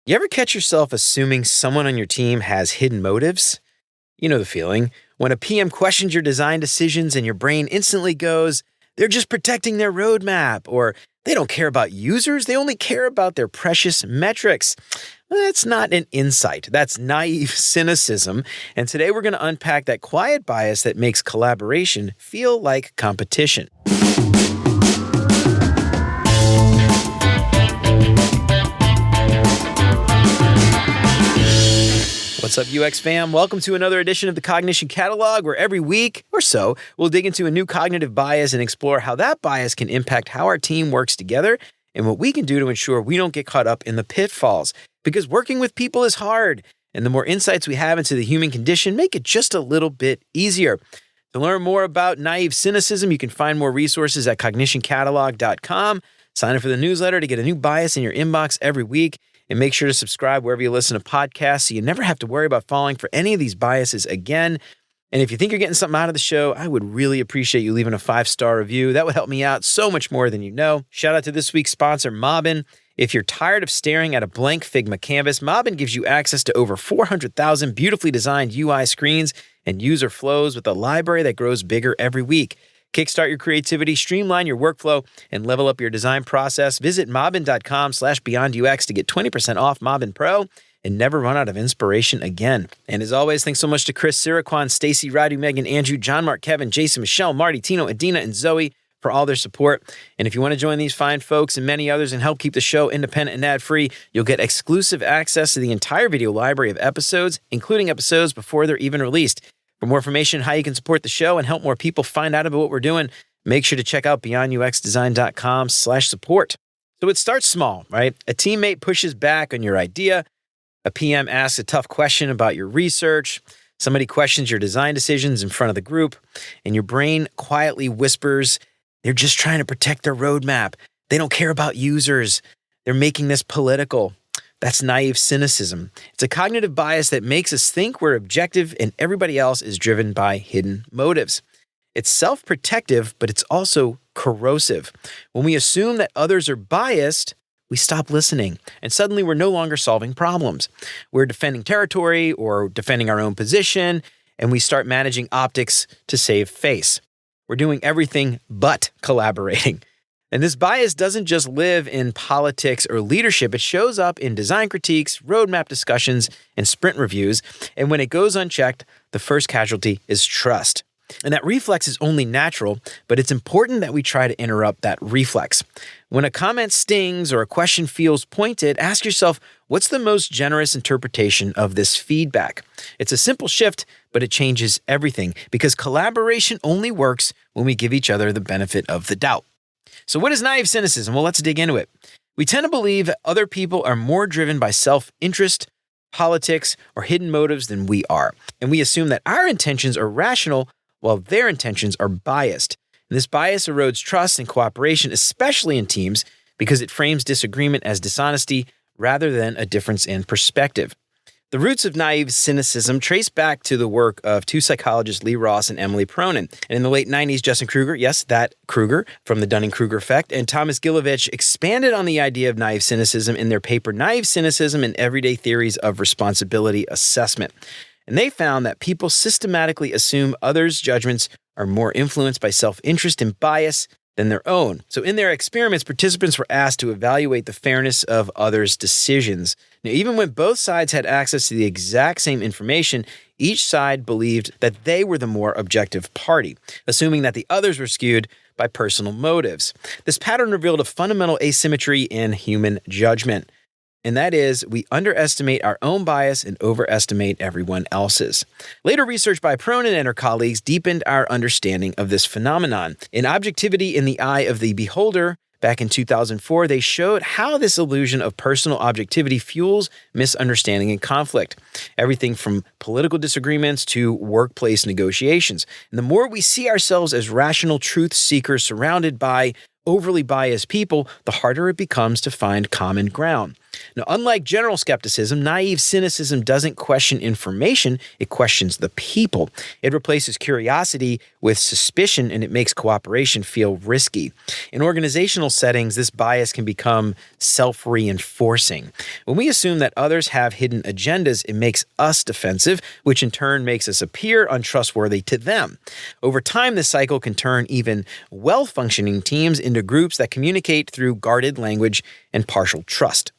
You ever catch yourself assuming someone on your team has hidden motives? You know the feeling. When a PM questions your design decisions and your brain instantly goes, they're just protecting their roadmap, or they don't care about users, they only care about their precious metrics. That's not an insight. That's naive cynicism. And today we're going to unpack that quiet bias that makes collaboration feel like competition. What's up, UX fam? Welcome to another edition of the Cognition Catalog, where every week or so, we'll dig into a new cognitive bias and explore how that bias can impact how our team works together and what we can do to ensure we don't get caught up in the pitfalls. Because working with people is hard, and the more insights we have into the human condition make it just a little bit easier. To learn more about naive cynicism, you can find more resources at cognitioncatalog.com. Sign up for the newsletter to get a new bias in your inbox every week. And make sure to subscribe wherever you listen to podcasts so you never have to worry about falling for any of these biases again. And if you think you're getting something out of the show, I would really appreciate you leaving a 5-star review. That would help me out so much more than you know. Shout out to this week's sponsor, Mobbin. If you're tired of staring at a blank Figma canvas, Mobbin gives you access to over 400,000 beautifully designed UI screens and user flows with a library that grows bigger every week. Kickstart your creativity, streamline your workflow, and level up your design process. Visit mobbin.com/beyondux to get 20% off Mobbin Pro and never run out of inspiration again. And as always, thanks so much to Chris, Siraquan, Stacy, Radu, Megan, Andrew, John, Mark, Kevin, Jason, Michelle, Marty, Tino, Adina, and Zoe for all their support. And if you want to join these fine folks and many others and help keep the show independent and ad-free, you'll get exclusive access to the entire video library of episodes, including episodes before they're even released. For more information on how you can support the show and help more people find out about what we're doing, make sure to check out beyonduxdesign.com/support. So it starts small, right? A teammate pushes back on your idea. A PM asks a tough question about your research. Somebody questions your design decisions in front of the group, and your brain quietly whispers, they're just trying to protect their roadmap. They don't care about users. They're making this political. That's naive cynicism. It's a cognitive bias that makes us think we're objective and everybody else is driven by hidden motives. It's self-protective, but it's also corrosive. When we assume that others are biased, we stop listening, and suddenly we're no longer solving problems. We're defending territory or defending our own position, and we start managing optics to save face. We're doing everything but collaborating. And this bias doesn't just live in politics or leadership. It shows up in design critiques, roadmap discussions, and sprint reviews. And when it goes unchecked, the first casualty is trust. And that reflex is only natural, but it's important that we try to interrupt that reflex. When a comment stings or a question feels pointed, ask yourself, what's the most generous interpretation of this feedback? It's a simple shift, but it changes everything because collaboration only works when we give each other the benefit of the doubt. So what is naive cynicism? Well, let's dig into it. We tend to believe that other people are more driven by self-interest, politics, or hidden motives than we are. And we assume that our intentions are rational while their intentions are biased. And this bias erodes trust and cooperation, especially in teams, because it frames disagreement as dishonesty rather than a difference in perspective. The roots of naive cynicism trace back to the work of two psychologists, Lee Ross and Emily Pronin. And in the late 90s, Justin Krueger, yes, that Krueger from the Dunning-Kruger effect, and Thomas Gilovich expanded on the idea of naive cynicism in their paper, Naive Cynicism and Everyday Theories of Responsibility Assessment. And they found that people systematically assume others' judgments are more influenced by self-interest and bias than their own. So in their experiments, participants were asked to evaluate the fairness of others' decisions. Now, even when both sides had access to the exact same information, each side believed that they were the more objective party, assuming that the others were skewed by personal motives. This pattern revealed a fundamental asymmetry in human judgment. And that is, we underestimate our own bias and overestimate everyone else's. Later research by Pronin and her colleagues deepened our understanding of this phenomenon. In Objectivity in the Eye of the Beholder, back in 2004, they showed how this illusion of personal objectivity fuels misunderstanding and conflict. Everything from political disagreements to workplace negotiations. And the more we see ourselves as rational truth seekers surrounded by overly biased people, the harder it becomes to find common ground. Now, unlike general skepticism, naive cynicism doesn't question information, it questions the people. It replaces curiosity with suspicion, and it makes cooperation feel risky. In organizational settings, this bias can become self-reinforcing. When we assume that others have hidden agendas, it makes us defensive, which in turn makes us appear untrustworthy to them. Over time, this cycle can turn even well-functioning teams into groups that communicate through guarded language and partial trust.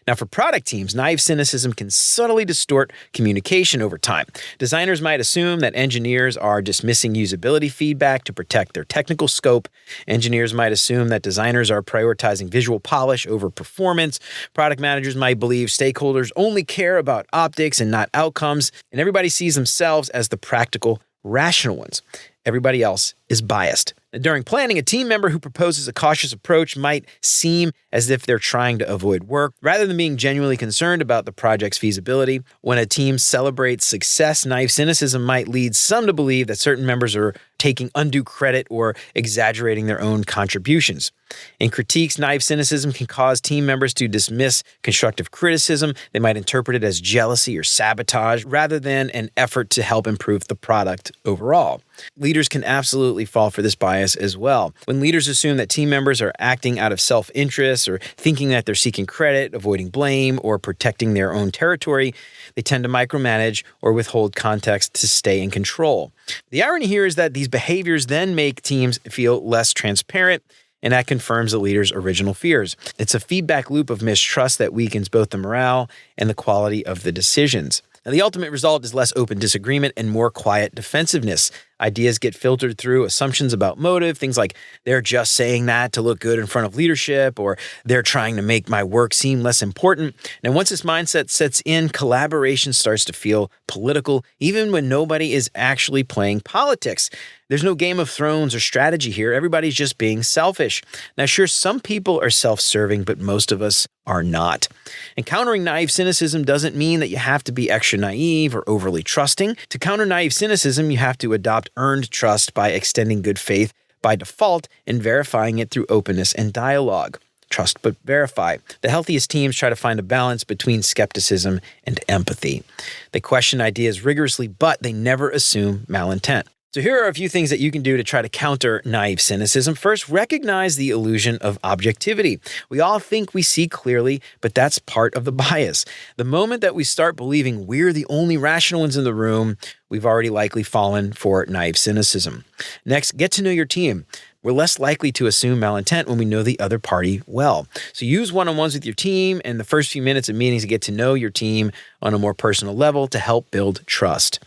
Now, for product teams, naive cynicism can subtly distort communication over time. Designers might assume that engineers are dismissing usability feedback to protect their technical scope. Engineers might assume that designers are prioritizing visual polish over performance. Product managers might believe stakeholders only care about optics and not outcomes. And everybody sees themselves as the practical, rational ones. Everybody else is biased. During planning, a team member who proposes a cautious approach might seem as if they're trying to avoid work, rather than being genuinely concerned about the project's feasibility. When a team celebrates success, naive cynicism might lead some to believe that certain members are taking undue credit or exaggerating their own contributions. In critiques, naive cynicism can cause team members to dismiss constructive criticism. They might interpret it as jealousy or sabotage, rather than an effort to help improve the product overall. Leaders can absolutely fall for this bias as well. When leaders assume that team members are acting out of self-interest or thinking that they're seeking credit, avoiding blame, or protecting their own territory, they tend to micromanage or withhold context to stay in control. The irony here is that these behaviors then make teams feel less transparent, and that confirms the leader's original fears. It's a feedback loop of mistrust that weakens both the morale and the quality of the decisions. Now, the ultimate result is less open disagreement and more quiet defensiveness. Ideas get filtered through assumptions about motive, things like they're just saying that to look good in front of leadership, or they're trying to make my work seem less important. And once this mindset sets in, collaboration starts to feel political, even when nobody is actually playing politics. There's no Game of Thrones or strategy here. Everybody's just being selfish. Now, sure, some people are self-serving, but most of us are not. Encountering naive cynicism doesn't mean that you have to be extra naive or overly trusting. To counter naive cynicism, you have to adopt earned trust by extending good faith by default and verifying it through openness and dialogue. Trust but verify. The healthiest teams try to find a balance between skepticism and empathy. They question ideas rigorously, but they never assume malintent. So here are a few things that you can do to try to counter naive cynicism. First, recognize the illusion of objectivity. We all think we see clearly, but that's part of the bias. The moment that we start believing we're the only rational ones in the room, we've already likely fallen for naive cynicism. Next, get to know your team. We're less likely to assume malintent when we know the other party well. So use one-on-ones with your team and the first few minutes of meetings to get to know your team on a more personal level to help build trust.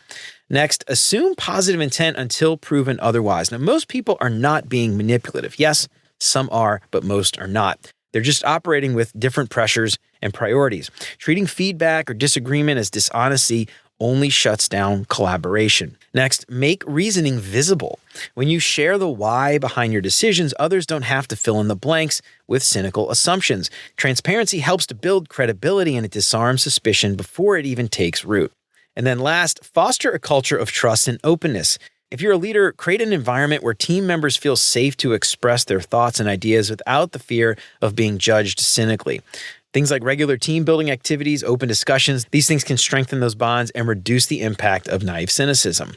Next, assume positive intent until proven otherwise. Now, most people are not being manipulative. Yes, some are, but most are not. They're just operating with different pressures and priorities. Treating feedback or disagreement as dishonesty only shuts down collaboration. Next, make reasoning visible. When you share the why behind your decisions, others don't have to fill in the blanks with cynical assumptions. Transparency helps to build credibility and it disarms suspicion before it even takes root. And then last, foster a culture of trust and openness. If you're a leader, create an environment where team members feel safe to express their thoughts and ideas without the fear of being judged cynically. Things like regular team building activities, open discussions, these things can strengthen those bonds and reduce the impact of naive cynicism.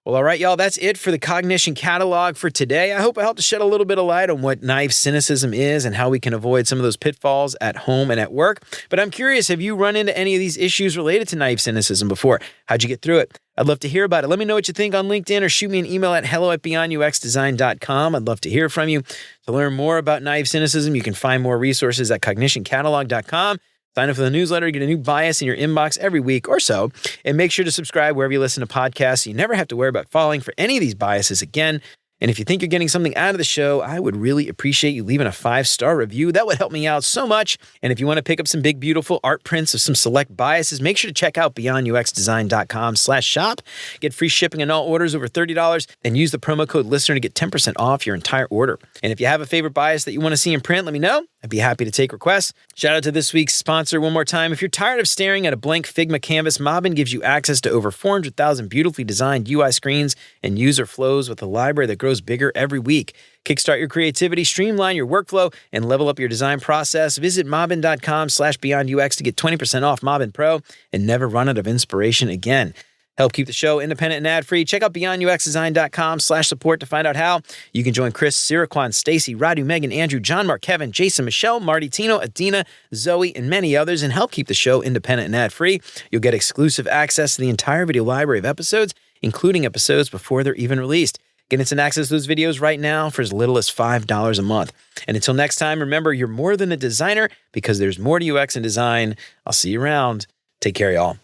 Well, all right, y'all, that's it for the Cognition Catalog for today. I hope I helped to shed a little bit of light on what naive cynicism is and how we can avoid some of those pitfalls at home and at work. But I'm curious, have you run into any of these issues related to naive cynicism before? How'd you get through it? I'd love to hear about it. Let me know what you think on LinkedIn or shoot me an email at hello@beyonduxdesign.com. I'd love to hear from you. To learn more about naive cynicism, you can find more resources at cognitioncatalog.com. Sign up for the newsletter to get a new bias in your inbox every week or so. And make sure to subscribe wherever you listen to podcasts so you never have to worry about falling for any of these biases again. And if you think you're getting something out of the show, I would really appreciate you leaving a 5-star review. That would help me out so much. And if you want to pick up some big, beautiful art prints of some select biases, make sure to check out beyonduxdesign.com/shop. Get free shipping on all orders over $30 and use the promo code LISTENER to get 10% off your entire order. And if you have a favorite bias that you want to see in print, let me know. I'd be happy to take requests. Shout out to this week's sponsor one more time. If you're tired of staring at a blank Figma canvas, Mobbin gives you access to over 400,000 beautifully designed UI screens and user flows with a library that grows bigger every week. Kickstart your creativity, streamline your workflow, and level up your design process. Visit mobbin.com/beyondux to get 20% off Mobbin Pro and never run out of inspiration again. Help keep the show independent and ad-free. Check out beyonduxdesign.com/support to find out how. You can join Chris, Siraquan, Stacy, Radu, Megan, Andrew, John, Mark, Kevin, Jason, Michelle, Marty, Tino, Adina, Zoe, and many others, and help keep the show independent and ad-free. You'll get exclusive access to the entire video library of episodes, including episodes before they're even released. Get instant access to those videos right now for as little as $5 a month. And until next time, remember, you're more than a designer because there's more to UX and design. I'll see you around. Take care, y'all.